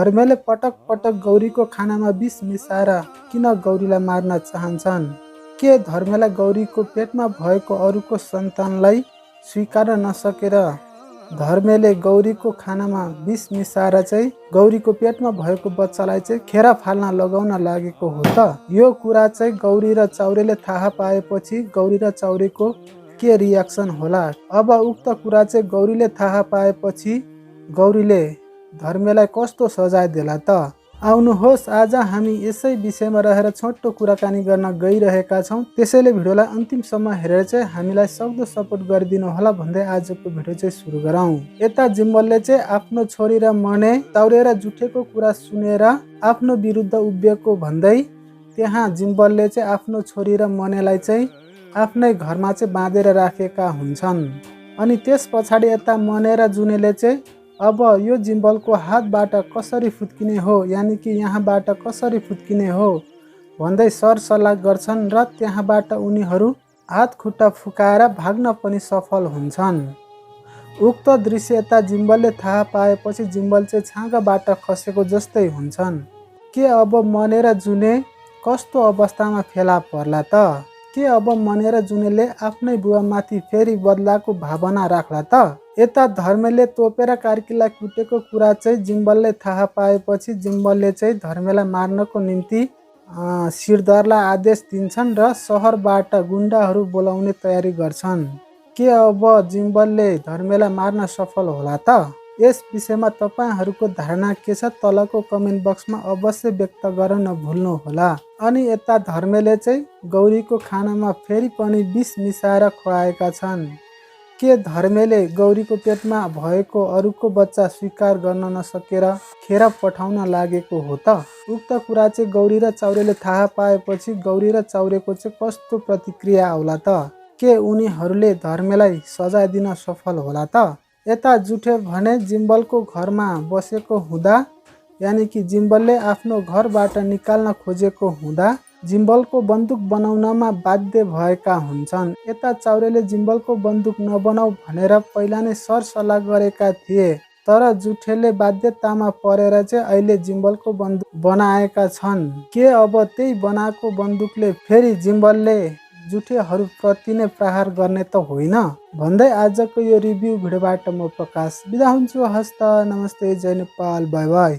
धर्मेले पटक पटक गौरीको खानामा विष मिसाएर किन गौरीलाई मार्न चाहन्छन्? के धर्मेलाई गौरीको पेटमा भएको अरूको सन्तानलाई स्वीकार नसकेर धर्मेले गौरीको खानामा विष मिसाएर चाहिँ गौरीको पेटमा भएको बच्चालाई चाहिँ खेर फाल्न लगाउन लागेको हो त? यो कुरा चाहिँ गौरी र चौरेले थाहा पाएपछि गौरी र चौरेको के रियाक्सन होला? अब उक्त कुरा चाहिँ गौरीले थाहा पाएपछि गौरीले धर्मेलाई कस्तो सजाय देला त? आउनुहोस् आज हामी यसै विषयमा रहेर छोटो कुराकानी गर्न गइरहेका छौँ। त्यसैले भिडियोलाई अन्तिमसम्म हेरेर चाहिँ हामीलाई सक्दो सपोर्ट गरिदिनु होला भन्दै आजको भिडियो चाहिँ सुरु गरौँ। यता जिम्बलले चाहिँ आफ्नो छोरी र मने चौरे र जुठेको कुरा सुनेर आफ्नो विरुद्ध उभिएको भन्दै त्यहाँ जिम्बलले चाहिँ आफ्नो छोरी र मनेलाई चाहिँ आफ्नै घरमा चाहिँ बाँधेर राखेका हुन्छन्। अनि त्यस पछाडि यता मने र जुनेले चाहिँ अब यो जिम्बलको हातबाट कसरी फुत्किने हो, यानि कि यहाँबाट कसरी फुत्किने हो भन्दै सरसल्लाह गर्छन् र त्यहाँबाट उनीहरू हात खुट्टा फुकाएर भाग्न पनि सफल हुन्छन्। उक्त दृश्य यता जिम्बलले थाहा पाएपछि जिम्बल चाहिँ छाँगाबाट खसेको जस्तै हुन्छन्। के अब मने र जुने कस्तो अवस्थामा फेला पर्ला त? के अब मने र जुनेले आफ्नै बुवामाथि फेरि बदलाको भावना राख्ला त? यता धर्मेले तोपेर कार्कीलाई कुटेको कुरा चाहिँ जिम्बलले थाहा पाएपछि जिम्बलले चाहिँ धर्मेलाई मार्नको निम्ति सिरदरलाई आदेश दिन्छन् र सहरबाट गुन्डाहरू बोलाउने तयारी गर्छन्। के अब जिम्बलले धर्मेलाई मार्न सफल होला त? यस विषयमा तपाईहरूको धारणा के छ? तलको कमेन्ट बक्समा अवश्य व्यक्त गर्न नभुल्नुहोला। अनि यता धर्मेले चाहिँ गौरीको खानामा फेरि पनि विष मिसाएर खुवाएका छन्। के धर्मेले गौरीको पेटमा भएको अरूको बच्चा स्वीकार गर्न नसकेर खेर पठाउन लागेको हो त? उक्त कुरा चाहिँ गौरी र चौरेले थाहा पाएपछि गौरी र चौरेको चाहिँ कस्तो प्रतिक्रिया आउला त? के उनीहरूले धर्मेलाई सजाय दिन सफल होला त? यता जुठे भने जिम्बलको घरमा बसेको हुँदा, यानि कि जिम्बलले आफ्नो घरबाट निकाल्न खोजेको हुँदा जिम्बलको बन्दुक बनाउनमा बाध्य भएका हुन्छन्। यता चौरेले जिम्बलको बन्दुक नबनाऊ भनेर पहिला नै सरसल्लाह गरेका थिए, तर जुठेले बाध्यतामा परेर चाहिँ अहिले जिम्बलको बन्दुक बनाएका छन्। के अब त्यही बनाएको बन्दुकले फेरि जिम्बलले जुठेहरूप्रति नै प्रहार गर्ने त होइन? भन्दै आजको यो रिभ्यू भिडियोबाट म प्रकाश बिदा हुन्छु। हस्त नमस्ते, जय नेपाल, बाई बाई।